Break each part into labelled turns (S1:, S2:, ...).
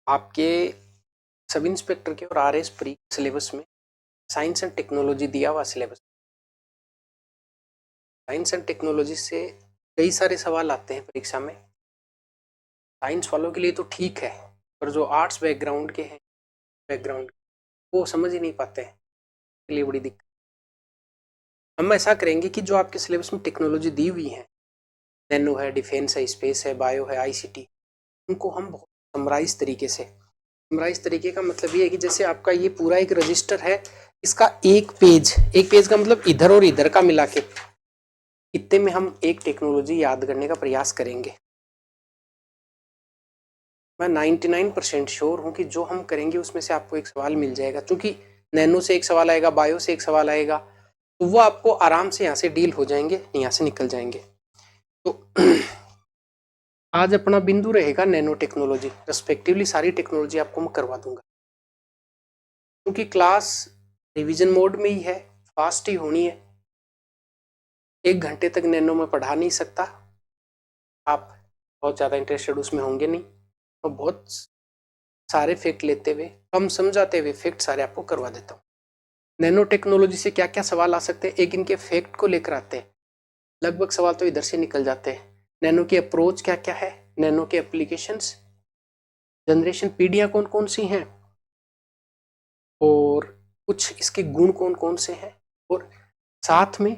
S1: आपके sub inspector के और आरएस प्री सिलेबस में साइंस एंड टेक्नोलॉजी दिया हुआ सिलेबस। साइंस एंड टेक्नोलॉजी से कई सारे सवाल आते हैं परीक्षा में। साइंस वालों के लिए तो ठीक है, पर जो आर्ट्स बैकग्राउंड के हैं बैकग्राउंड वो समझ ही नहीं पाते हैं, इसके लिए बड़ी दिक्कत। हम ऐसा करेंगे कि जो आपके सिलेबस में टेक्नोलॉजी दी हुई है, नैनो है, डिफेंस है, स्पेस है, बायो है, आईसीटी, उनको हम बहुत समराइज तरीके से, समराइज तरीके का मतलब ये है कि जैसे आपका ये पूरा एक रजिस्टर है, इसका एक पेज का मतलब इधर और इधर का मिला के इतने में हम एक टेक्नोलॉजी याद करने का प्रयास करेंगे। मैं 99% श्योर हूं कि जो हम करेंगे उसमें से आपको एक सवाल मिल जाएगा, क्योंकि नैनो से एक सवाल आएगा, बायो से एक सवाल आएगा, तो वो आपको आराम से यहाँ से डील हो जाएंगे, यहाँ से निकल जाएंगे। तो आज अपना बिंदु रहेगा नैनो टेक्नोलॉजी, रेस्पेक्टिवली सारी टेक्नोलॉजी आपको मैं करवा दूंगा, क्योंकि क्लास रिवीजन मोड में ही है, फास्ट ही होनी है। 1 घंटे तक नैनो में पढ़ा नहीं सकता, आप बहुत ज़्यादा इंटरेस्टेड उसमें होंगे नहीं, और बहुत सारे फैक्ट लेते हुए, कम समझाते हुए फैक्ट सारे आपको करवा देता हूँ। नैनो टेक्नोलॉजी से क्या क्या सवाल आ सकते हैं, एक इनके फैक्ट को लेकर आते हैं, लगभग सवाल तो इधर से निकल जाते हैं। नैनो की अप्रोच क्या क्या है, नैनो के एप्लीकेशंस, जनरेशन पीढ़ियाँ कौन कौन सी हैं, और कुछ इसके गुण कौन कौन से हैं, और साथ में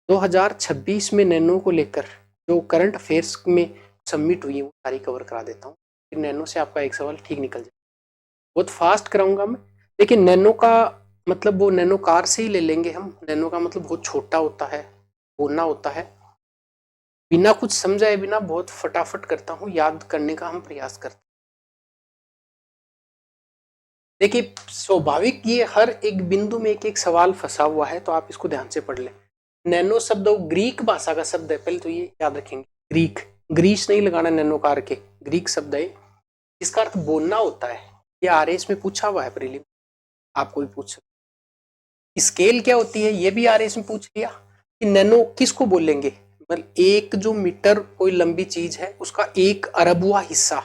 S1: 2026 में नैनो को लेकर जो करंट अफेयर्स में सबमिट हुई है वो सारी कवर करा देता हूँ। फिर नैनो से आपका एक सवाल ठीक निकल जाए। बहुत फास्ट कराऊंगा मैं, लेकिन नैनो का मतलब वो नैनो कार से ही ले लेंगे हम। नैनो का मतलब बहुत छोटा होता है, बोलना होता है, बिना कुछ समझाए बिना बहुत फटाफट करता हूँ, याद करने का हम प्रयास करते हैं। देखिए स्वाभाविक ये हर एक बिंदु में एक एक सवाल फंसा हुआ है, तो आप इसको ध्यान से पढ़ लें। नैनो शब्द ग्रीक भाषा का शब्द है, पहले तो ये याद रखेंगे। ग्रीक, ग्रीस नहीं लगाना नैनो कार के, ग्रीक शब्द है, इसका अर्थ बोलना होता है। ये आरएस में पूछा हुआ है, प्रीलिम आपको भी पूछ सकते। स्केल क्या होती है, ये भी आरएस में पूछ लिया कि नैनो किसको बोलेंगे, मतलब एक जो मीटर कोई लंबी चीज है उसका 1 अरबवा हिस्सा,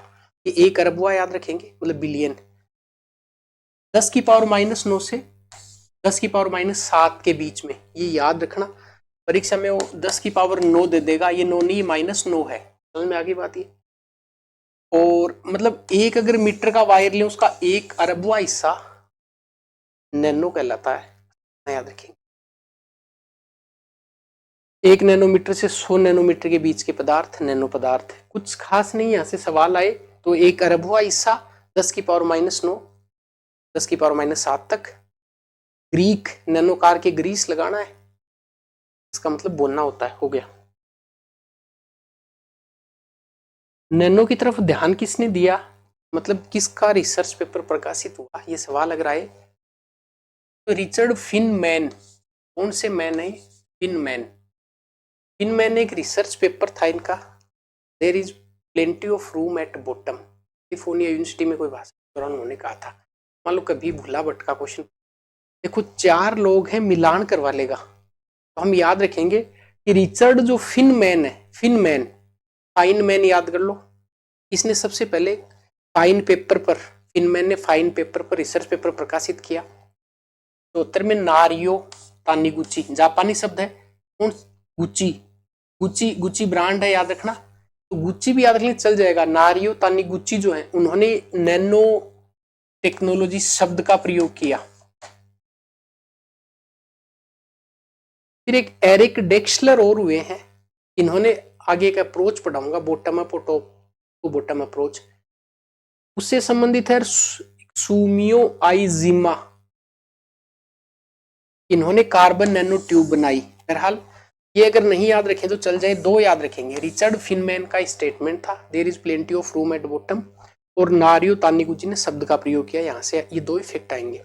S1: ये 1 अरबवा याद रखेंगे, मतलब बिलियन। 10⁻⁻9 से 10⁻⁷ के बीच में, ये याद रखना। परीक्षा में वो 10⁻9 दे देगा, ये 9 नहीं -9 है, समझ में आ गई बात ये। और मतलब एक अगर मीटर का वायर लें उसका 1 अरबवा हिस्सा नैनो कहलाता है, याद रखेंगे। 1 नैनोमीटर से 100 नैनोमीटर के बीच के पदार्थ नैनो पदार्थ। कुछ खास नहीं, यहाँ से सवाल आए तो 1 अरबवा हिस्सा 10⁻⁹, 10⁻⁷ तक। ग्रीक, नैनोकार के ग्रीस लगाना है, इसका मतलब बोलना होता है, हो गया। नैनो की तरफ ध्यान किसने दिया, मतलब किसका रिसर्च पेपर प्रकाशित हुआ, ये सवाल अगर आए तो रिचर्ड फिनमैन, कौन से मैन है, फिनमैन। फिनमैन एक रिसर्च पेपर था इनका, there is plenty of room at bottom, California university में कोई भाषण के दौरान उन्होंने कहा था। मान लो कभी भूला भटका क्वेश्चन, देखो 4 लोग हैं, मिलान करवा लेगा, तो हम याद रखेंगे कि रिचर्ड जो फिनमैन है, फिनमैन, फाइनमैन याद कर लो, इसने सबसे पहले फाइन पेपर पर, फिनमैन ने फाइन पेपर पर रिसर्च पेपर प्रकाशित किया। तो उत्तर में नारियो तानिगुची, जापानी शब्द है, कौन, गुची, गुची, गुची ब्रांड है, याद रखना। तो गुची भी याद रखने चल जाएगा। नारियो तानिगुची जो है उन्होंने नैनो टेक्नोलॉजी शब्द का प्रयोग किया। फिर एक एरिक डेक्सलर और हुए हैं, इन्होंने आगे एक अप्रोच पढ़ाऊंगा, बॉटम अप और टॉप टू बॉटम अप्रोच, उससे संबंधित है सुमियो आइजिमा, इन्होंने कार्बन नैनो ट्यूब बनाई। बहरहाल ये अगर नहीं याद रखें तो चल जाए, 2 याद रखेंगे। रिचर्ड फिनमैन का स्टेटमेंट था, there is plenty of room at bottom, और नारियो तानिगुची ने शब्द का प्रयोग किया, यहां से ये 2 इफेक्ट आएंगे।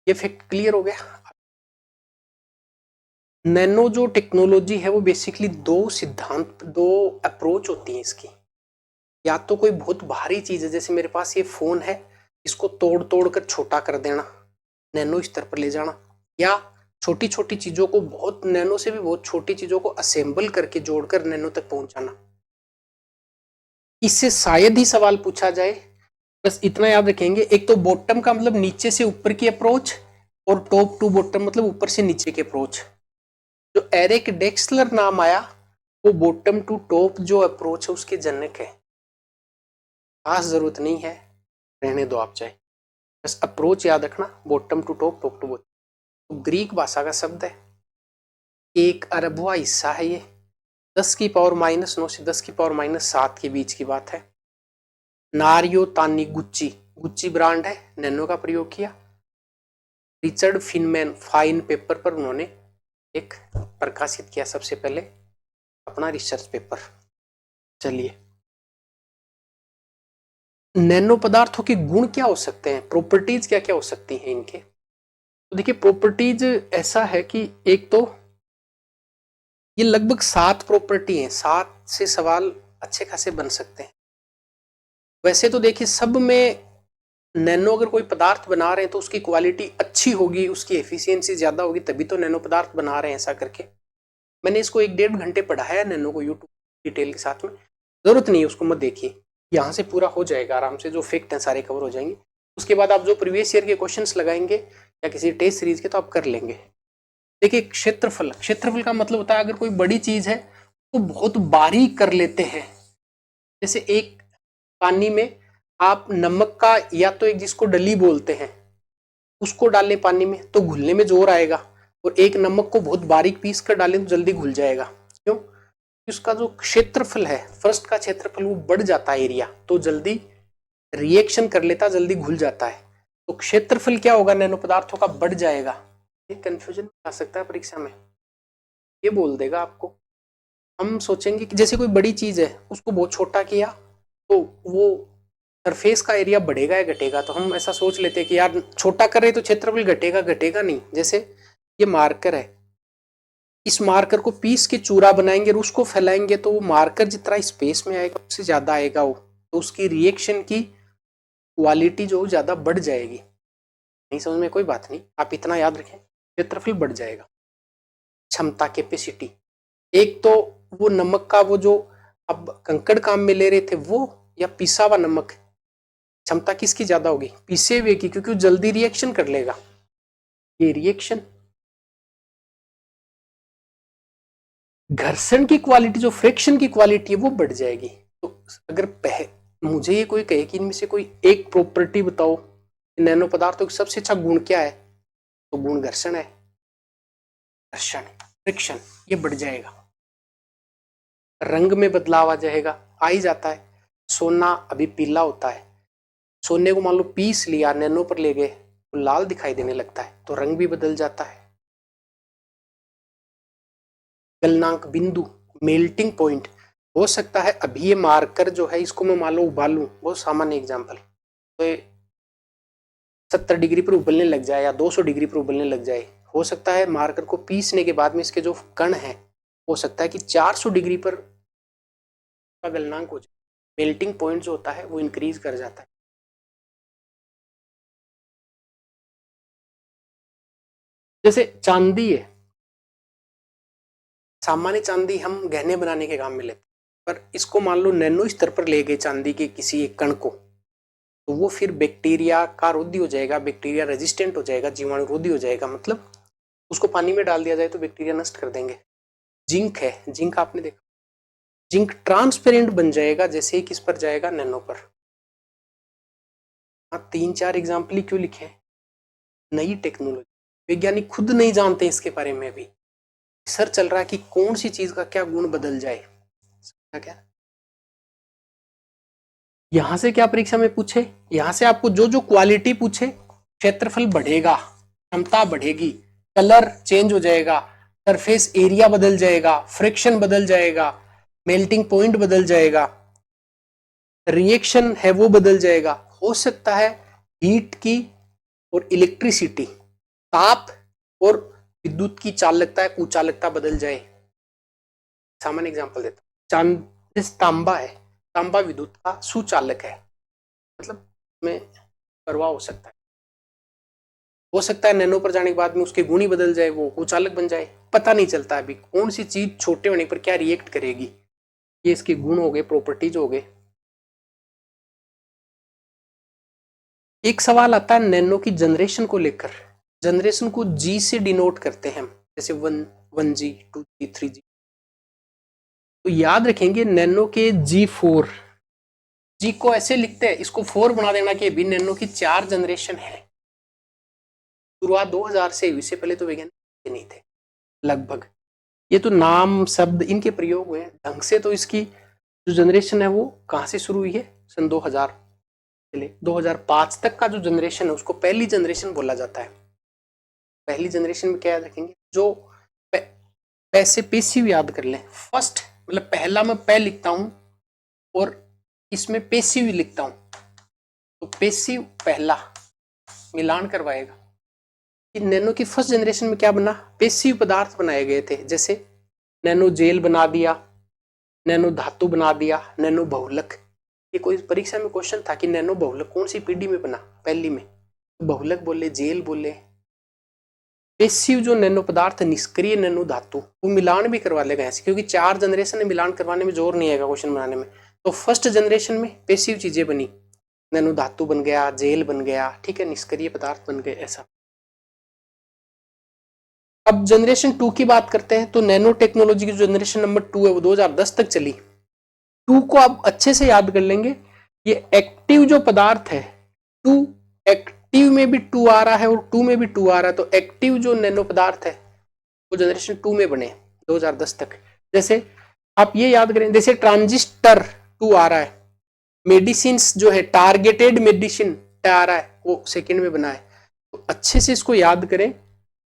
S1: ये फैक्ट क्लियर हो गया। नैनो जो टेक्नोलॉजी है वो बेसिकली 2 सिद्धांत, 2 अप्रोच होती है इसकी। या तो कोई बहुत भारी चीज है, जैसे मेरे पास ये फोन है, इसको तोड़ तोड़ कर छोटा कर देना, नैनो स्तर पर ले जाना, या छोटी छोटी चीजों को, बहुत नैनो से भी बहुत छोटी चीजों को असेंबल करके जोड़कर नैनो तक पहुंचाना। इससे शायद ही सवाल पूछा जाए, बस इतना याद रखेंगे। एक तो बॉटम का मतलब नीचे से ऊपर की अप्रोच, और टॉप टू बॉटम मतलब ऊपर से नीचे की अप्रोच। जो एरिक डेक्सलर नाम आया वो बॉटम टू टॉप जो अप्रोच है उसके जनक है। खास जरूरत नहीं है, रहने दो आप चाहे, बस अप्रोच याद रखना, bottom to top, top to bottom. तो ग्रीक भाषा का शब्द है, 1 अरबवा हिस्सा है ये, 10⁻⁻9 से 10⁻⁻7 के बीच की बात है। नारियो तानी गुच्ची, गुच्ची ब्रांड है, नैनो का प्रयोग किया। रिचर्ड फिनमैन फाइन पेपर पर उन्होंने एक प्रकाशित किया सबसे पहले अपना रिसर्च पेपर। चलिए, नैनो पदार्थों के गुण क्या हो सकते हैं, प्रॉपर्टीज क्या क्या हो सकती हैं इनके। तो देखिए, प्रॉपर्टीज ऐसा है कि एक तो ये लगभग 7 प्रॉपर्टी हैं, 7 से सवाल अच्छे खासे बन सकते हैं। वैसे तो देखिए, सब में नैनो अगर कोई पदार्थ बना रहे हैं तो उसकी क्वालिटी अच्छी होगी, उसकी एफिशिएंसी ज्यादा होगी, तभी तो नैनो पदार्थ बना रहे हैं ऐसा करके। मैंने इसको 1-1.5 घंटे पढ़ाया नैनो को यूट्यूब डिटेल के साथ में, जरूरत नहीं है उसको मत देखिए, यहाँ से पूरा हो जाएगा आराम से, जो फैक्ट है सारे कवर हो जाएंगे। उसके बाद आप जो प्रीवियस ईयर के क्वेश्चंस लगाएंगे या किसी टेस्ट सीरीज के तो आप कर लेंगे। देखिए, क्षेत्रफल, क्षेत्रफल का मतलब होता है अगर कोई बड़ी चीज है तो बहुत बारीक कर लेते हैं। जैसे एक पानी में आप नमक का या तो एक जिसको डली बोलते हैं उसको डालें पानी में तो घुलने में जोर आएगा, और एक नमक को बहुत बारीक पीस कर डालें तो जल्दी घुल जाएगा। क्यों? उसका जो क्षेत्रफल है, फर्स्ट का क्षेत्रफल वो बढ़ जाता है एरिया, तो जल्दी रिएक्शन कर लेता, जल्दी घुल जाता है। तो क्षेत्रफल क्या होगा नैनो पदार्थों का, बढ़ जाएगा। ये कंफ्यूजन आ सकता है परीक्षा में, ये बोल देगा आपको। हम सोचेंगे कि जैसे कोई बड़ी चीज है उसको बहुत छोटा किया तो वो सरफेस का एरिया बढ़ेगा या घटेगा, तो हम ऐसा सोच लेते हैं कि यार छोटा कर रहे तो क्षेत्रफल घटेगा, घटेगा नहीं। जैसे ये मार्कर है, इस मार्कर को पीस के चूरा बनाएंगे और उसको फैलाएंगे तो वो मार्कर जितना स्पेस में आएगा उससे ज्यादा आएगा वो, तो उसकी रिएक्शन की क्वालिटी जो ज्यादा बढ़ जाएगी। नहीं समझ में कोई बात नहीं, आप इतना याद रखें, क्षेत्रफल बढ़ जाएगा। क्षमता, कैपेसिटी, एक तो वो नमक का वो जो अब कंकड़ काम में ले रहे थे वो, या पिसा हुआ नमक, क्षमता किसकी ज्यादा होगी, पीसे हुए की, क्योंकि वो जल्दी रिएक्शन कर लेगा। ये रिएक्शन, घर्षण की क्वालिटी, जो फ्रिक्शन की क्वालिटी है वो बढ़ जाएगी। तो अगर मुझे ये कोई कहे कि इनमें से कोई एक प्रॉपर्टी बताओ, नैनो पदार्थों का सबसे अच्छा गुण क्या है, तो गुण घर्षण है। घर्षण, फ्रिक्शन, ये बढ़ जाएगा। रंग में बदलाव आ जाएगा, आ ही जाता है। सोना अभी पीला होता है, सोने को मान लो पीस लिया, नैनो पर ले गए तो लाल दिखाई देने लगता है, तो रंग भी बदल जाता है। गलनांक बिंदु, मेल्टिंग पॉइंट, हो सकता है अभी ये मार्कर जो है इसको मैं मान लो उबालूं, बहुत सामान्य एग्जांपल, तो ये 70 डिग्री पर उबलने लग जाए या 200 डिग्री पर उबलने लग जाए। हो सकता है मार्कर को पीसने के बाद में इसके जो कण है, हो सकता है कि 400 डिग्री पर का गलनांक हो जाए, मेल्टिंग पॉइंट जो होता है वो इंक्रीज कर जाता है। जैसे चांदी है, सामान्य चांदी हम गहने बनाने के काम में लेते हैं, पर इसको मान लो नैनो स्तर पर ले गए चांदी के किसी एक कण को, तो वो फिर बैक्टीरिया का रोधी हो जाएगा, बैक्टीरिया रेजिस्टेंट हो जाएगा, जीवाणु रोधी हो जाएगा, मतलब उसको पानी में डाल दिया जाए तो बैक्टीरिया नष्ट कर देंगे। जिंक है, जिंक आपने देखा, जिंक ट्रांसपेरेंट बन जाएगा जैसे ही किस पर जाएगा, नैनो पर। हाँ, 3-4 एग्जाम्पल ही क्यों लिखे, नई टेक्नोलॉजी, वैज्ञानिक खुद नहीं जानते इसके बारे में, अभी रिसर्च चल रहा है कि कौन सी चीज का क्या गुण बदल जाए। क्या यहां से क्या परीक्षा में पूछे, यहां से आपको जो जो क्वालिटी पूछे, क्षेत्रफल बढ़ेगा, क्षमता बढ़ेगी, कलर चेंज हो जाएगा, सरफेस एरिया बदल जाएगा, फ्रिक्शन बदल जाएगा, मेल्टिंग पॉइंट बदल जाएगा, रिएक्शन है वो बदल जाएगा। हो सकता है हीट की और इलेक्ट्रिसिटी, ताप और विद्युत की चालकता है कुचालकता बदल जाए। सामान्य एग्जांपल देता हूं, चांद, जैसे तांबा है, तांबा विद्युत का सुचालक है, मतलब में प्रवाह हो सकता है नैनो पर जाने के बाद में उसके गुण ही बदल जाए, वो कुचालक बन जाए, पता नहीं चलता अभी कौन सी चीज छोटे होने पर क्या रिएक्ट करेगी। ये इसके गुण हो गए, प्रॉपर्टीज हो गए। एक सवाल आता है नैनो की जनरेशन को लेकर, जनरेशन को जी से डिनोट करते हैं हम, जैसे 1G 2G 3G। तो याद रखेंगे नैनो के G4, जी को ऐसे लिखते हैं, इसको 4 बना देना कि अभी नैनो की 4 जनरेशन है। शुरुआत 2000 से हुई, इससे पहले तो वैज्ञानिक नहीं थे लगभग। ये तो नाम शब्द इनके प्रयोग हुए, ढंग से तो इसकी जो जनरेशन है वो कहाँ से शुरू हुई है, सन 2000 से 2005 तक का जो जनरेशन है उसको पहली जनरेशन बोला जाता है। पहली जनरेशन में क्या याद रखेंगे, जो पैसे पेसिव याद कर लें, फर्स्ट मतलब पहला मैं पै लिखता हूं और इसमें पेसिव लिखता हूं, तो पेसिव पहला मिलान करवाएगा कि नैनो की फर्स्ट जनरेशन में क्या बना, पेसिव पदार्थ बनाए गए थे, जैसे नैनो जेल बना दिया, नैनो धातु बना दिया, नैनो बहुलक। ये कोई परीक्षा में क्वेश्चन था कि नैनो बहुलक कौन सी पीढ़ी में बना, पहली में, बहुलक बोले, जेल बोले। पेसिव जो नैनो पदार्थ, निष्क्रिय नैनो धातु, वो मिलान भी करवा लेगा ऐसे, क्योंकि 4 जनरेशन में मिलान करवाने में जोर नहीं आएगा क्वेश्चन बनाने में। तो फर्स्ट जनरेशन में पेसिव चीजें बनी, नैनो धातु बन गया, जेल बन गया, ठीक है, निष्क्रिय पदार्थ बन गए, ऐसा। अब जनरेशन 2 की बात करते हैं, तो नैनो टेक्नोलॉजी की जनरेशन नंबर 2 है वो 2010 तक चली। 2 को आप अच्छे से याद कर लेंगे, ये एक्टिव जो पदार्थ है, 2 एक्टिव में भी 2 आ रहा है और 2 में भी 2 आ रहा है, तो एक्टिव जो नैनो पदार्थ है वो जनरेशन 2 में बने 2010 तक। जैसे आप ये याद करें, जैसे ट्रांजिस्टर 2 आ रहा है, मेडिसिन जो है टारगेटेड मेडिसिन आ रहा है वो सेकेंड में बना है। तो अच्छे से इसको याद करें,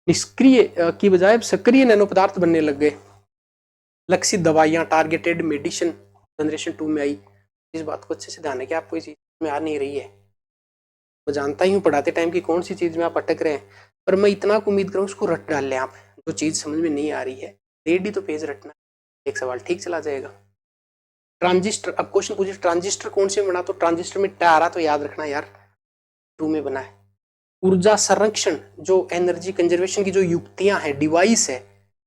S1: निष्क्रिय की बजाय सक्रिय नैनो पदार्थ बनने लग गए, लक्षित दवाइयां, टारगेटेड मेडिसिन जनरेशन 2 में आई। इस बात को अच्छे से ध्यान है कि आपको इस चीज में आ नहीं रही है, मैं जानता ही हूँ पढ़ाते टाइम की कौन सी चीज में आप अटक रहे हैं, पर मैं इतना उम्मीद करूँ उसको रट डाल लें आप, जो चीज समझ में नहीं आ रही है रेडी तो पेज रटना, एक सवाल ठीक चला जाएगा। ट्रांजिस्टर, अब क्वेश्चन पूछिए ट्रांजिस्टर कौन से में बना, तो ट्रांजिस्टर में टा आ रहा, तो याद रखना यार 2 में बना है। ऊर्जा संरक्षण, जो एनर्जी कंजर्वेशन की जो युक्तियां हैं, डिवाइस है,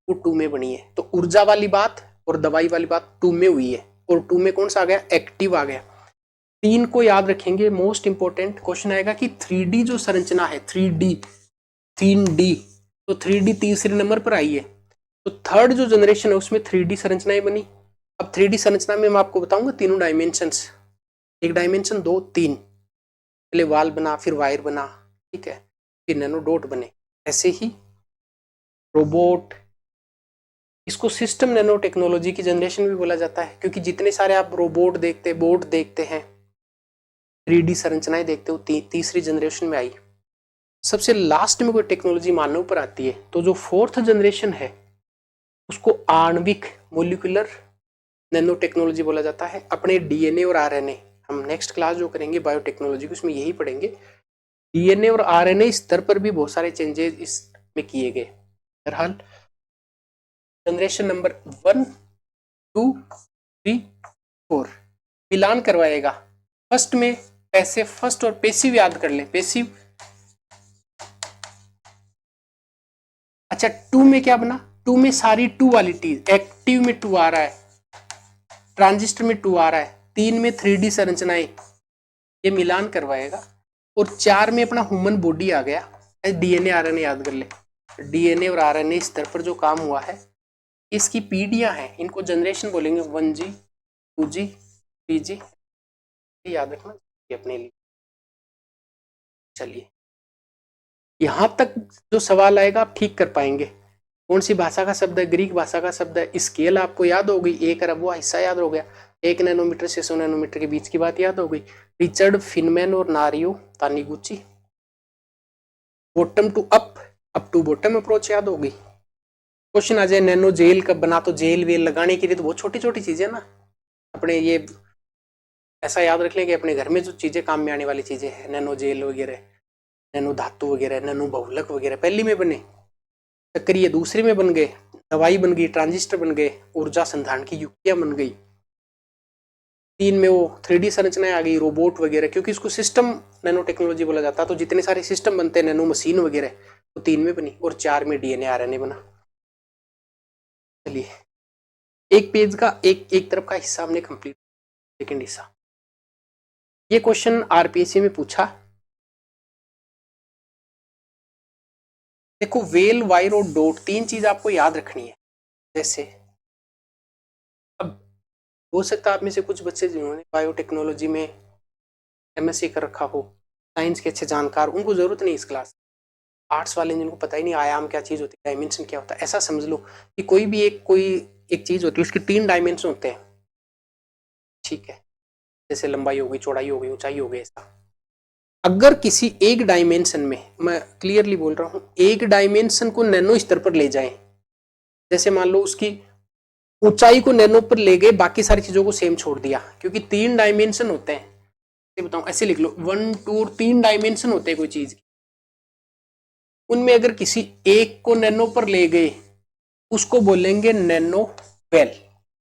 S1: वो 2 में बनी है। तो ऊर्जा वाली बात और दवाई वाली बात 2 में हुई है, और 2 में कौन सा आ गया, एक्टिव आ गया। 3 को याद रखेंगे, मोस्ट इंपोर्टेंट क्वेश्चन आएगा कि 3D जो संरचना है, 3D, तो 3D तीसरे नंबर पर आई है। तो थर्ड जो जनरेशन है उसमें 3D संरचनाएं बनी। अब 3D संरचना में मैं आपको बताऊंगा तीनों डायमेंशंस, एक डायमेंशन, 2, 3, पहले वाल बना, फिर वायर बना, ठीक है, फिर नैनो डॉट बने। ऐसे ही रोबोट, इसको सिस्टम नैनो टेक्नोलॉजी की जनरेशन भी बोला जाता है, क्योंकि जितने सारे आप रोबोट देखते, बोट देखते हैं, 3D संरचनाएं देखते हो, तीसरी जनरेशन में आई। सबसे लास्ट में कोई टेक्नोलॉजी मानव पर आती है, तो जो 4th जनरेशन है उसको आणविक मोलिकुलर नैनो टेक्नोलॉजी बोला जाता है। अपने डीएनए और आरएनए, हम नेक्स्ट क्लास जो करेंगे बायोटेक्नोलॉजी की उसमें यही पढ़ेंगे, डीएनए और आरएनए स्तर पर भी बहुत सारे चेंजेस इसमें किए गए। बहरहाल जनरेशन नंबर 1, 2, 3, 4 मिलान करवाएगा। फर्स्ट में पैसे, फर्स्ट और पेसिव याद कर लें, पेसिव। अच्छा 2 में क्या बना, 2 में सारी 2 वाली चीज, एक्टिव में 2 आ रहा है, ट्रांजिस्टर में 2 आ रहा है, 3 में 3D संरचनाएं, ये मिलान करवाएगा। और 4 में अपना ह्यूमन बॉडी आ गया, डीएनए आरएनए याद कर ले, डीएनए और आरएनए स्तर पर जो काम हुआ है, इसकी पीढ़ियां हैं, इनको जनरेशन बोलेंगे, 1G 2G 3G, याद रखना अपने लिए। चलिए यहां तक जो सवाल आएगा आप ठीक कर पाएंगे। कौन सी भाषा का शब्द है, ग्रीक भाषा का शब्द है, स्केल आपको याद हो गई, 1 अरबवा हिस्सा याद हो गया, 1 नैनोमीटर से 100 नैनोमीटर के बीच की बात याद हो गई, रिचर्ड फिनमैन और Norio Taniguchi, bottom to up to bottom approach याद हो गई। क्वेश्चन आ जाए नैनो जेल कब बना, तो जेल वेल लगाने के लिए तो बहुत छोटी छोटी चीजें ना, अपने ये ऐसा याद रख लें कि अपने घर में जो चीजें काम में आने वाली चीजें हैं, नैनो जेल वगैरह, नैनो धातु वगैरह, नैनो बहुलक वगैरह पहली में बने, सक्रिय दूसरे में बन गए, दवाई बन गई, ट्रांजिस्टर बन गए, ऊर्जा संधारण की युक्तियां बन गई, 3 में वो 3D संरचनाएं आ गई, रोबोट वगैरह, क्योंकि इसको सिस्टम नैनो टेक्नोलॉजी बोला जाता है, तो जितने सारे सिस्टम बनते हैं नैनो मशीन वगैरह, तो 3 में बनी, और 4 में डीएनए आरएनए बना। चलिए एक पेज का एक तरफ का हिस्सा हमने कंप्लीट, सेकेंड हिस्सा। ये क्वेश्चन आरपीएससी में पूछा, देखो वेल, वायर और डॉट, तीन चीज आपको याद रखनी है। जैसे अब हो सकता है आप में से कुछ बच्चे जिन्होंने बायोटेक्नोलॉजी में एमएससी कर रखा हो, साइंस के अच्छे जानकार, उनको जरूरत नहीं इस क्लास। आर्ट्स वाले जिनको पता ही नहीं आयाम क्या चीज होती है, डायमेंशन क्या होता है, ऐसा समझ लो कि कोई एक चीज होती है, उसके 3 डायमेंशन होते हैं, ठीक है, जैसे लंबाई हो गई, चौड़ाई हो गई, ऊंचाई हो गई, ऐसा। अगर किसी एक डायमेंशन में, मैं क्लियरली बोल रहा हूं, एक डायमेंशन को नैनो स्तर पर ले जाएं, जैसे मान लो उसकी ऊंचाई को नैनो पर ले गए, बाकी सारी चीजों को सेम छोड़ दिया, क्योंकि 3 डायमेंशन होते हैं, बताऊं ऐसे लिख लो, 1 2 और 3 डायमेंशन होते हैं कोई चीज की। उनमें अगर किसी एक को नैनो पर ले गए, उसको बोलेंगे नैनो वेल,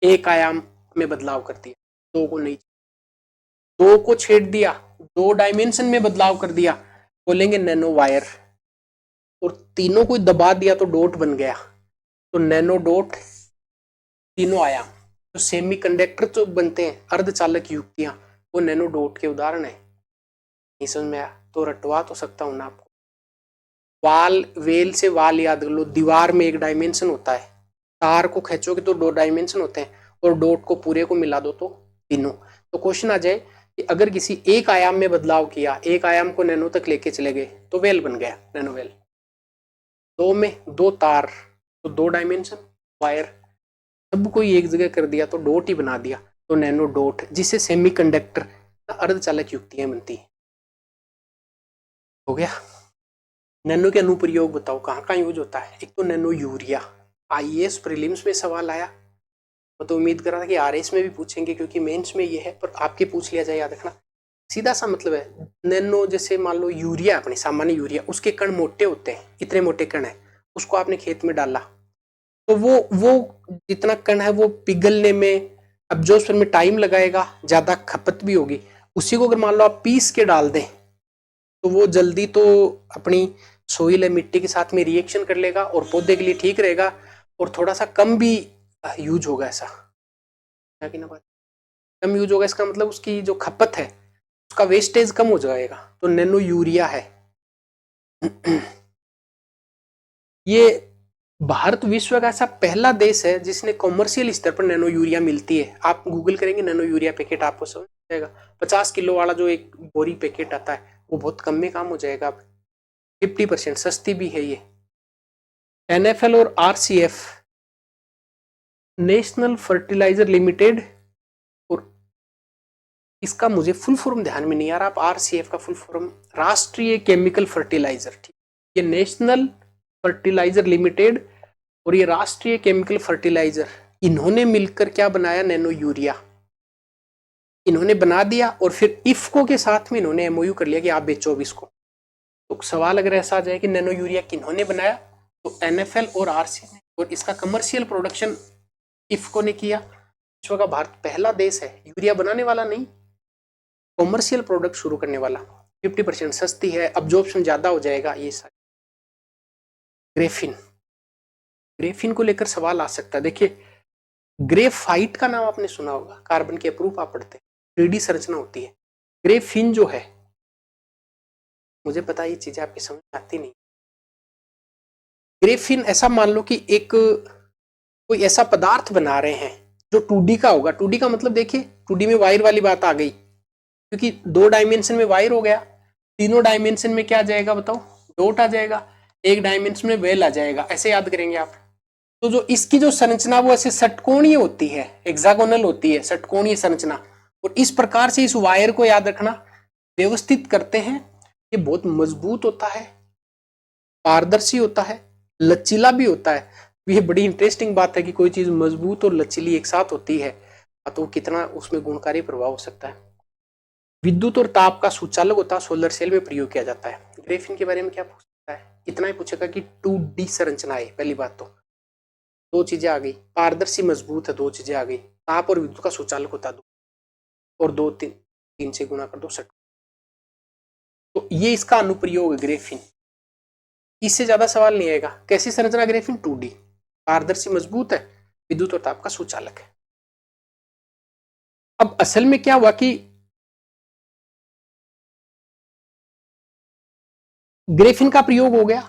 S1: एक आयाम में बदलाव कर दिया, दो को नहीं, दो को छेड़ दिया, 2 डायमेंशन में बदलाव कर दिया, बोलेंगे नैनो वायर, और तीनों को दबा दिया तो डॉट बन गया, तो नैनो डॉट, तीनों आयाम। तो सेमीकंडक्टर जो बनते हैं, अर्धचालक युक्तियां, वो नैनो डॉट के उदाहरण है। नहीं समझ में आया तो रटवा तो सकता हूं ना आपको। वाल, वेल से वाल याद कर लो, दीवार में एक डायमेंशन होता है, तार को खींचोगे तो 2 डायमेंशन होते हैं, और डॉट को पूरे को मिला दो तो तीनों। तो क्वेश्चन आ जाए कि अगर किसी एक आयाम में बदलाव किया, एक आयाम को नैनो तक लेके चले गए, तो वेल बन गया, नैनो वेल। 2 में 2 तार, तो 2 डायमेंशन, वायर, सबको एक जगह कर दिया तो डॉट ही बना दिया, तो नैनो डॉट, जिससे सेमीकंडक्टर अर्धचालक युक्तियां बनती हैं। हो गया। नैनो के अनुप्रयोग बताओ कहाँ कहाँ यूज होता है। एक तो नैनो यूरिया, आईएएस प्रीलिम्स में सवाल आया, मैं तो उम्मीद कर रहा था कि आरएस में भी पूछेंगे, क्योंकि मेंस में ये है, पर आपके पूछ लिया जाए, याद रखना। सीधा सा मतलब है, नैनो जैसे मान लो यूरिया, अपनी सामान्य यूरिया, उसके कण मोटे होते हैं, इतने मोटे कण है, उसको आपने खेत में डाला, तो वो जितना कण है वो पिघलने में, अब्जॉर्प्शन में टाइम लगाएगा, ज्यादा खपत भी होगी। उसी को अगर मान लो आप पीस के डाल दें, तो वो जल्दी तो अपनी सोइल है, मिट्टी के साथ में रिएक्शन कर लेगा, और पौधे के लिए ठीक रहेगा, और थोड़ा सा कम भी यूज होगा, ऐसा क्या कि ना बात, कम यूज होगा, इसका मतलब उसकी जो खपत है, उसका वेस्टेज कम हो जाएगा, तो नैनो यूरिया है। ये भारत विश्व का ऐसा पहला देश है जिसने कॉमर्शियल स्तर पर नैनो यूरिया मिलती है। आप गूगल करेंगे नैनो यूरिया पैकेट, आपको समझ जाएगा। 50 किलो वाला जो एक बोरी पैकेट आता है, वो बहुत कम में काम हो जाएगा। 50% सस्ती भी है ये। एनएफएल और आरसीएफ, नेशनल फर्टिलाइजर लिमिटेड, और इसका मुझे फुल फॉर्म ध्यान में नहीं आ रहा, आप आरसीएफ का फुल फॉर्म, राष्ट्रीय केमिकल फर्टिलाइजर, ठीक। ये नेशनल फर्टिलाइजर लिमिटेड और ये राष्ट्रीय केमिकल फर्टिलाइजर, इन्होंने मिलकर क्या बनाया, नैनो यूरिया इन्होंने बना दिया, और फिर इफको के साथ में इन्होंने एमओयू कर लिया कि आप बेचो अब इसको। तो सवाल अगर ऐसा आ जाए कि नैनो यूरिया किन्होंने बनाया, तो एनएफएल और आरसी ने, और इसका कमर्शियल प्रोडक्शन इफको ने किया। विश्व का भारत पहला देश है, यूरिया बनाने वाला नहीं, कॉमर्शियल प्रोडक्ट शुरू करने वाला। 50% सस्ती है, अब्जॉर्प्शन ज्यादा हो जाएगा, ये सारी। ग्रेफिन, ग्रेफिन को लेकर सवाल आ सकता है। देखिए, ग्रेफाइट का नाम आपने सुना होगा, कार्बन के अप्रूप आप पढ़ते हैं, 3D संरचना होती है। ग्रेफिन जो है, मुझे पता है ये चीजें आपकी समझ में आती नहीं। ग्रेफिन ऐसा मान लो कि एक कोई ऐसा पदार्थ बना रहे हैं जो 2D का होगा। 2D का मतलब देखिए, 2D में वायर वाली बात आ गई, क्योंकि 2 डायमेंशन में वायर हो गया, तीनों डायमेंशन में क्या आ जाएगा बताओ, डॉट आ जाएगा, एक डायमेंशन में वेल आ जाएगा, ऐसे याद करेंगे आप। तो जो इसकी जो संरचना वो ऐसे षटकोणीय होती है, हेक्सागोनल होती है, षटकोणीय संरचना, और इस प्रकार से इस वायर को याद रखना, व्यवस्थित करते हैं। ये बहुत मजबूत होता है, पारदर्शी होता है, लचीला भी होता है। ये बड़ी इंटरेस्टिंग बात है कि कोई चीज मजबूत और लचीली एक साथ होती है, तो कितना उसमें गुणकारी प्रभाव हो सकता है। विद्युत और ताप का सुचालक होता है, सोलर सेल में प्रयोग किया जाता है। ग्रेफिन के बारे में क्या पूछ सकता है, इतना ही पूछेगा कि 2D संरचना है। पहली बात तो 2 चीजें आ गई, पारदर्शी मजबूत है, 2 चीजें आ गई, ताप और विद्युत का सुचालक होता है, 2, और 2 3 से गुणा कर दो 60। तो ये इसका अनुप्रयोग है ग्रेफिन। इससे ज्यादा सवाल नहीं आएगा। कैसी संरचना ग्रेफिन, 2D, पारदर्शी मजबूत है, विद्युत और ताप का सुचालक है। अब असल में क्या हुआ कि ग्रेफिन का प्रयोग हो गया,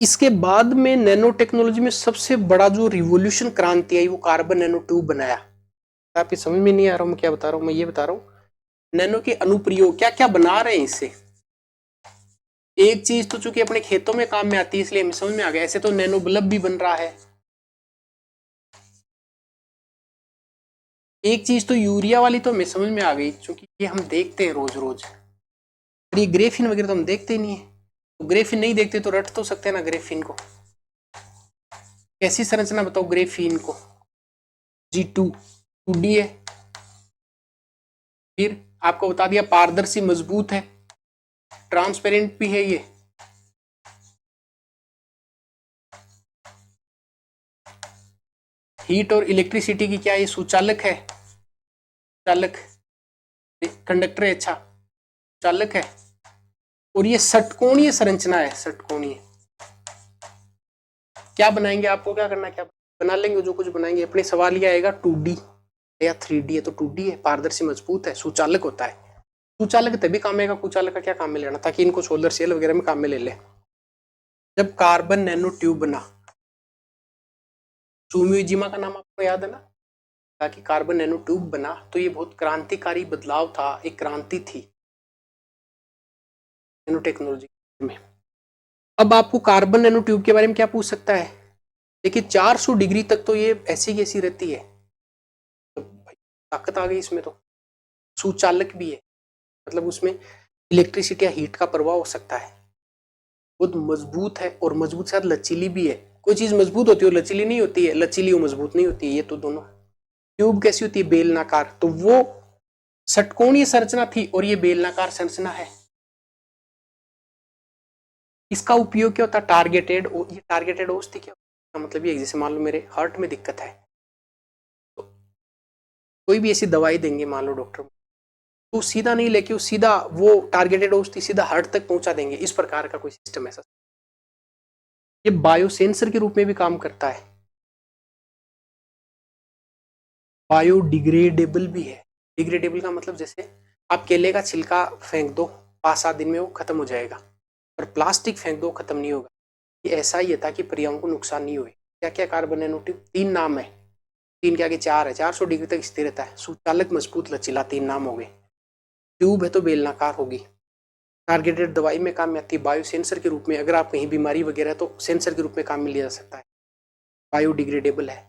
S1: इसके बाद में नैनो टेक्नोलॉजी में सबसे बड़ा जो रिवॉल्यूशन क्रांति आई वो कार्बन नैनो ट्यूब बनाया। आपकी समझ में नहीं आ रहा हूँ मैं क्या बता रहा हूँ, मैं ये बता रहा हूँ नैनो के अनुप्रयोग क्या क्या बना रहे हैं इससे। एक चीज तो चूंकि अपने खेतों में काम में आती है इसलिए हमें समझ में आ गया, ऐसे तो नैनो बल्ब भी बन रहा है। एक चीज तो यूरिया वाली तो हमें समझ में आ गई, क्योंकि ये हम देखते हैं रोज रोज। ये ग्रेफिन वगैरह तो हम देखते ही नहीं है, तो ग्रेफिन नहीं देखते तो रट तो सकते हैं ना ग्रेफिन को। कैसी संरचना बताओ ग्रेफिन को? G2 2D है। फिर आपको बता दिया पारदर्शी मजबूत है, ट्रांसपेरेंट भी है ये। हीट और इलेक्ट्रिसिटी की क्या ये सुचालक है? चालक, कंडक्टर है, अच्छा चालक है। और ये षटकोणीय संरचना है, षटकोणीय। क्या बनाएंगे, आपको क्या करना है, क्या बना लेंगे जो कुछ बनाएंगे। अपने सवाल ये आएगा 2D या 3D है, तो 2D है, पारदर्शी मजबूत है, सुचालक होता है। सुचालक तभी काम आएगा, कुचालक का क्या काम में लेना, ताकि इनको सोलर सेल वगैरह में काम में ले ले। जब कार्बन नैनो ट्यूब बना, सुमियोजिमा का नाम आपको याद है ना, ताकि कार्बन नैनो ट्यूब बना, तो ये बहुत क्रांतिकारी बदलाव था, एक क्रांति थी नैनो टेक्नोलॉजी में। अब आपको कार्बन नैनो ट्यूब के बारे में क्या पूछ सकता है? देखिए 400 डिग्री तक तो ये ऐसी की ऐसी रहती है, तो भाई ताकत आ गई इसमें। तो सुचालक भी है, मतलब उसमें इलेक्ट्रिसिटी या हीट का प्रवाह हो सकता है। बहुत मजबूत है, और मजबूत साथ लचीली भी है। कोई चीज मजबूत होती है और लचीली नहीं होती है, लचीली और मजबूत नहीं होती है, ये तो दोनों। ट्यूब कैसी होती है? बेलनाकार, तो वो षटकोणीय संरचना थी और ये बेलनाकार संरचना है। इसका उपयोग क्या होता है? टारगेटेड, ये टारगेटेड औषधि क्या होता है? मतलब ये जैसे मान लो मेरे हार्ट में दिक्कत है, तो कोई भी ऐसी दवाई देंगे मान लो डॉक्टर, तो सीधा नहीं लेके वो सीधा वो टारगेटेड औषधि सीधा हार्ट तक पहुंचा देंगे, इस प्रकार का कोई सिस्टम ऐसा। ये बायोसेंसर के रूप में भी काम करता है, बायोडिग्रेडेबल भी है। डिग्रेडेबल का मतलब जैसे आप केले का छिलका फेंक दो, 5-7 दिन में वो खत्म हो जाएगा, और प्लास्टिक फेंक दो खत्म नहीं होगा। ये ऐसा ही है ताकि पर्यावरण को नुकसान नहीं हुए। क्या क्या कार्बन नैनोट्यूब? 3 नाम है, 3 के आगे 4 है, 400 डिग्री तक स्थिर रहता है, सुचालक मजबूत लचीला, 3 नाम हो गए। ट्यूब है तो बेलनाकार होगी, टारगेटेड दवाई में काम में आती है, बायो सेंसर के रूप में, अगर आप कहीं बीमारी वगैरह तो सेंसर के रूप में काम में लिया जा सकता है, बायोडिग्रेडेबल है।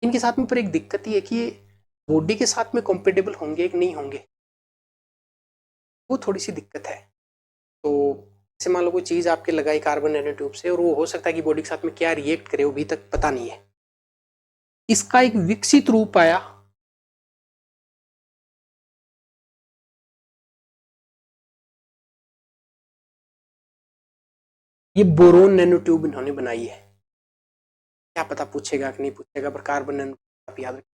S1: इनके साथ में पर एक दिक्कत ही है कि ये बॉडी के साथ में कॉम्पेटेबल होंगे कि नहीं होंगे, वो थोड़ी सी दिक्कत है। तो जैसे मान लो कोई चीज आपके लगाई कार्बन नैनो ट्यूब से, और वो हो सकता है कि बॉडी के साथ में क्या रिएक्ट करे वो अभी तक पता नहीं है। इसका एक विकसित रूप आया ये बोरोन नैनो ट्यूब इन्होंने बनाई है। क्या पता पूछेगा कि नहीं पूछेगा, पर कार्बन नैनो आप याद रखें।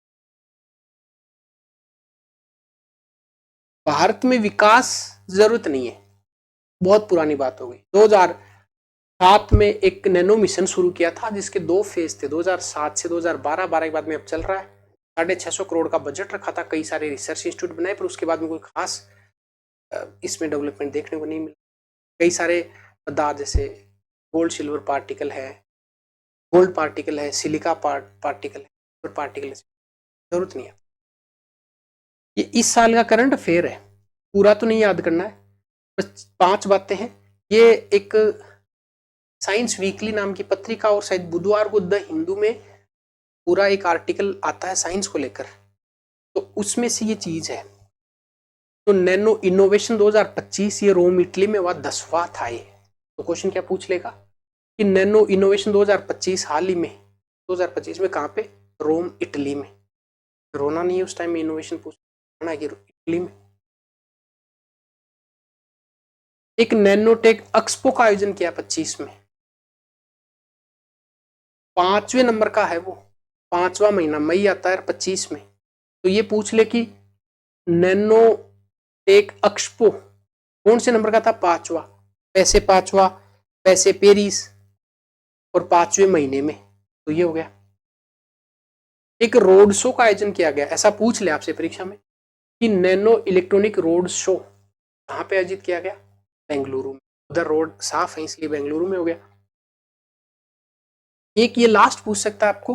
S1: भारत में विकास जरूरत नहीं है, बहुत पुरानी बात हो गई। 2007 में एक नैनो मिशन शुरू किया था, जिसके 2 फेज थे, 2007 से 2012, 12 के बाद में अब चल रहा है। 650 करोड़ का बजट रखा था, कई सारे रिसर्च इंस्टीट्यूट बनाए, पर उसके बाद में कोई खास इसमें डेवलपमेंट देखने को नहीं मिला। कई सारे पदार्थ जैसे गोल्ड सिल्वर पार्टिकल है, गोल्ड पार्टिकल है, सिलिका पार्टिकल है, पार्टिकल है, जरूरत नहीं है। ये इस साल का करंट अफेयर है, पूरा तो नहीं याद करना है, बस 5 बातें हैं। ये एक साइंस वीकली नाम की पत्रिका, और शायद बुधवार को द हिंदू में पूरा एक आर्टिकल आता है साइंस को लेकर, तो उसमें से ये चीज है। तो नैनो इनोवेशन 2025, ये रोम इटली में हुआ, 10वां था ये। तो क्वेश्चन क्या पूछ लेगा कि नैनो इनोवेशन 2025 हाल ही में, 2025 में कहाँ पे? रोम इटली में। रोना नहीं है उस टाइम में, इनोवेशन पूछना कि इटली में। एक नैनोटेक एक्सपो का आयोजन किया 25 में, 5वें नंबर का है वो, 5वां महीना मई आता है 25 में। तो ये पूछ ले कि नैनो टेक एक्सपो कौन से नंबर का था? 5वां। पैसे 5वां, पैसे पेरिस, और 5वें महीने में, तो ये हो गया। एक रोड शो का आयोजन किया गया, ऐसा पूछ ले आपसे परीक्षा में कि नैनो इलेक्ट्रॉनिक रोड शो कहाँ पे आयोजित किया गया? बेंगलुरु में। उधर रोड साफ है इसलिए बेंगलुरु में हो गया। एक ये लास्ट पूछ सकता है आपको,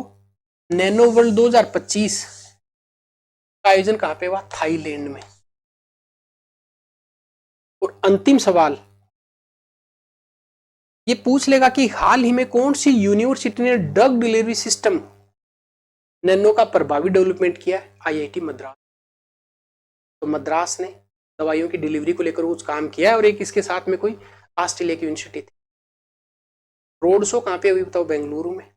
S1: नैनो वर्ल्ड 2025 का आयोजन कहां पे हुआ? थाईलैंड में। और अंतिम सवाल ये पूछ लेगा कि हाल ही में कौन सी यूनिवर्सिटी ने ड्रग डिलीवरी सिस्टम नैनो का प्रभावी डेवलपमेंट किया है? आईआईटी मद्रास। तो मद्रास ने दवाइयों की डिलीवरी को लेकर कुछ काम किया है, और एक इसके साथ में कोई ऑस्ट्रेलिया की यूनिवर्सिटी थी। रोड शो कहां पे हुई बताओ? बेंगलुरु में।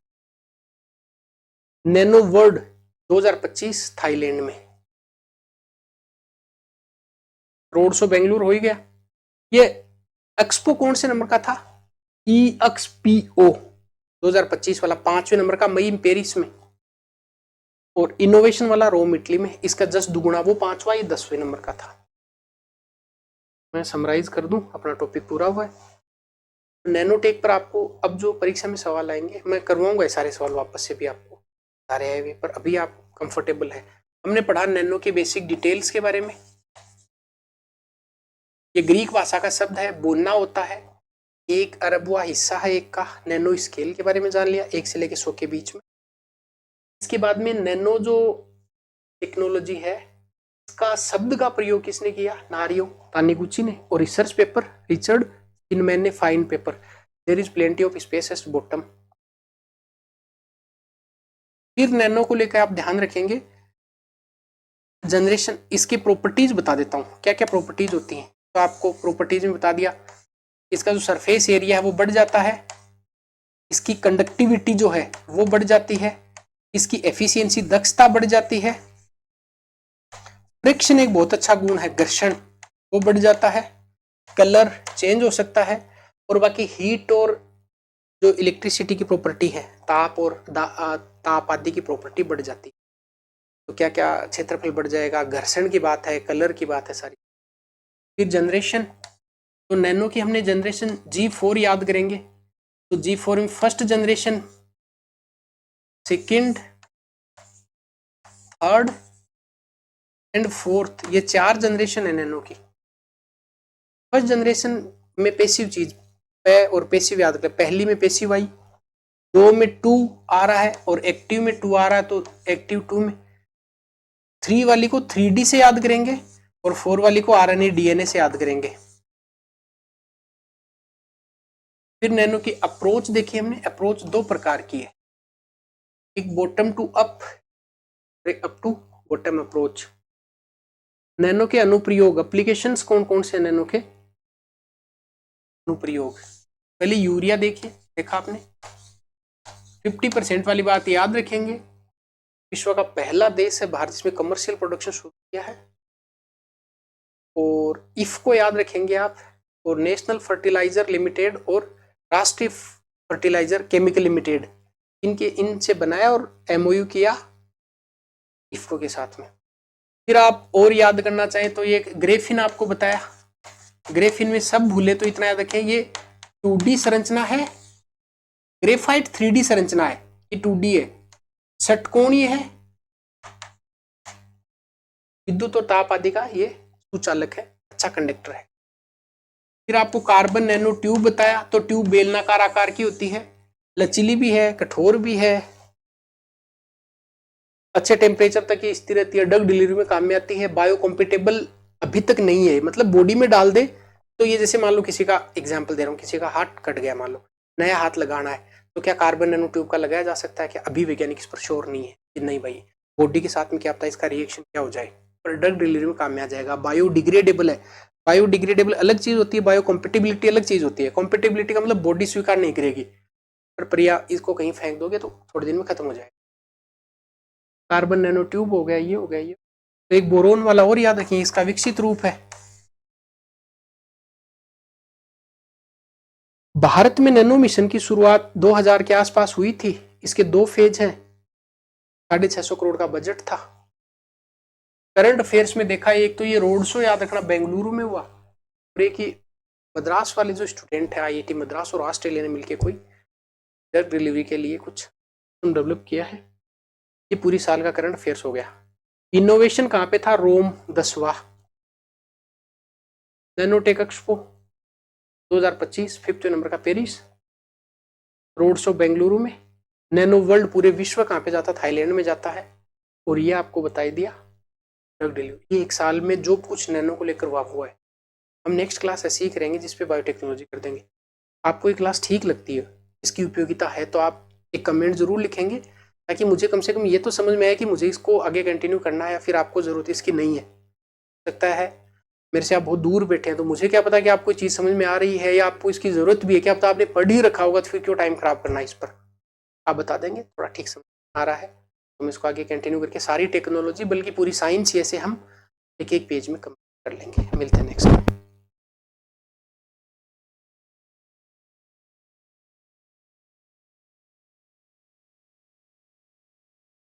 S1: नैनो वर्ल्ड 2025 थाईलैंड में। रोड शो बेंगलुरु हो ही गया। ये एक्सपो कौन से नंबर का था? EXPO 2025 वाला 5वें नंबर का, मई पेरिस में। और इनोवेशन वाला रोम इटली में। इसका जस्ट दुगुना, वो 5वां, ये 10वें नंबर का था। मैं समराइज कर दूं, अपना टॉपिक पूरा हुआ है। नैनोटेक पर आपको अब जो परीक्षा में सवाल आएंगे, मैं करवाऊंगा सारे सवाल वापस से भी आपको, सारे आए हुए, पर अभी आप कंफर्टेबल है। हमने पढ़ा नैनो के बेसिक डिटेल्स के बारे में। ये ग्रीक भाषा का शब्द है, बोलना होता है। 1 अरबवा हिस्सा है एक का। नैनो स्केल के बारे में जान लिया, 1 से लेकर 100 के बीच में। इसके बाद में नैनो जो टेक्नोलॉजी है, इसका शब्द का प्रयोग किसने किया? नारियो तानीगुची ने। और रिसर्च पेपर रिचर्ड फिनमैन ने। Fine paper, there is plenty of space at bottom. फिर नैनो को लेकर आप ध्यान रखेंगे, जनरेशन, इसकी प्रॉपर्टीज बता देता हूं, क्या क्या प्रॉपर्टीज होती हैं। तो आपको प्रॉपर्टीज में बता दिया, इसका जो सरफेस एरिया है वो बढ़ जाता है, इसकी कंडक्टिविटी जो है वो बढ़ जाती है, इसकी एफिशिएंसी, दक्षता बढ़ जाती है। फ्रिक्शन एक बहुत अच्छा गुण है, घर्षण, वो बढ़ जाता है। कलर चेंज हो सकता है। और बाकी हीट और जो इलेक्ट्रिसिटी की प्रॉपर्टी है, ताप और ताप आदि की प्रॉपर्टी बढ़ जाती है। तो क्या क्या क्षेत्रफल बढ़ जाएगा, घर्षण की बात है, कलर की बात है सारी। फिर जनरेशन, तो नैनो की हमने जनरेशन G4 याद करेंगे। तो G4 में first generation, second, third and fourth, ये 4 जनरेशन है नैनो की। फर्स्ट जनरेशन में पैसिव चीज पे और पैसिव याद करें। पहली में पैसिव आई, 2 में 2 आ रहा है, और एक्टिव में 2 आ रहा है, तो एक्टिव 2 में। 3 वाली को 3D से याद करेंगे, और 4 वाली को RNA DNA से याद करेंगे। फिर नैनो की अप्रोच देखी हमने। अप्रोच 2 प्रकार की है, एक बॉटम टू अप, एक up to bottom approach. Nano के अनुप्रयोग, एप्लीकेशंस कौन कौन से नैनो के अनुप्रयोग? पहले यूरिया देखिए, देखा आपने। 50% वाली बात याद रखेंगे। विश्व का पहला देश है भारत जिसमें कमर्शियल प्रोडक्शन शुरू किया है। और इफ को याद रखेंगे आप। और नेशनल फर्टिलाइजर लिमिटेड और राष्ट्रीय फर्टिलाइजर केमिकल लिमिटेड, इनसे बनाया और MOU किया इफको के साथ में। फिर आप और याद करना चाहें तो ये ग्रेफिन आपको बताया। ग्रेफिन में सब भूले तो इतना याद रखें, ये 2D संरचना है। ग्रेफाइट 3D संरचना है, ये 2D है। षटकोणीय है, विद्युत और ताप आदि का ये सुचालक है, अच्छा कंडक्टर है। फिर आपको कार्बन नैनो ट्यूब बताया। तो ट्यूब बेलनाकार आकार की होती है, लचीली भी है, कठोर भी है, अच्छे टेम्परेचर तक ये स्थिर रहती है, ड्रग डिलीवरी में काम में आती है। बायोकम्पेटेबल अभी तक नहीं है, मतलब बॉडी में डाल दे तो ये, जैसे मान लो किसी का एग्जाम्पल दे रहा हूँ, किसी का हाथ कट गया, मान लो नया हाथ लगाना है, तो क्या कार्बन नैनो ट्यूब का लगाया जा सकता है? क्या अभी वैज्ञानिक इस पर श्योर नहीं है कि नहीं भाई, बॉडी के साथ में क्या पता इसका रिएक्शन क्या हो जाए, पर ड्रग डिलीवरी में काम में आ जाएगा। बायोडिग्रेडेबल है। बायोडिग्रेडेबल अलग चीज होती है, बायोकम्पेटिबिलिटी अलग चीज होती है। कॉम्पेटिबिलिटी का मतलब बॉडी स्वीकार नहीं करेगी, पर प्रिया इसको कहीं फेंक दोगे तो थोड़े दिन में खत्म हो जाएगा। कार्बन नैनो ट्यूब हो गया, ये हो गया ये। तो एक बोरोन वाला और याद रखिए, इसका विकसित रूप है। भारत में नैनो मिशन की शुरुआत 2000 के आसपास हुई थी। इसके 2 फेज हैं, 650 करोड़ का बजट था। करंट अफेयर्स में देखा, एक तो ये रोड शो याद रखना बेंगलुरु में हुआ, और एक ही मद्रास वाले जो स्टूडेंट है IIT मद्रास और ऑस्ट्रेलिया ने मिलकर कोई ड्रग डिलीवरी के लिए कुछ डेवलप किया है। ये पूरी साल का करंट अफेयर्स हो गया। इनोवेशन कहां पे था? रोम 10वां। नैनोटेक एक्सपो 2025 5th नंबर का पेरिस। रोड शो बेंगलुरु में। नैनो वर्ल्ड पूरे विश्व कहाँ पे जाता है? थाईलैंड में जाता है। और ये आपको बता दिया ड्रग डिलीवरी, ये 1 साल में जो कुछ नैनो को लेकर हुआ है। हम नेक्स्ट क्लास ऐसे ही करेंगे जिसपे बायोटेक्नोलॉजी कर देंगे। आपको ये क्लास ठीक लगती है, इसकी उपयोगिता है, तो आप एक कमेंट जरूर लिखेंगे ताकि मुझे कम से कम ये तो समझ में आए कि मुझे इसको आगे कंटिन्यू करना है या फिर आपको जरूरत इसकी नहीं है। लगता है मेरे से आप बहुत दूर बैठे हैं, तो मुझे क्या पता कि आपको चीज़ समझ में आ रही है या आपको इसकी ज़रूरत भी है, क्या पता आपने पढ़ ही रखा होगा, तो फिर क्यों टाइम खराब करना है इस पर। आप बता देंगे थोड़ा ठीक समझ आ रहा है तो हम इसको आगे कंटिन्यू करके सारी टेक्नोलॉजी बल्कि पूरी साइंस ऐसे हम एक एक पेज में कम्प्लीट कर लेंगे। मिलते हैं नेक्स्ट।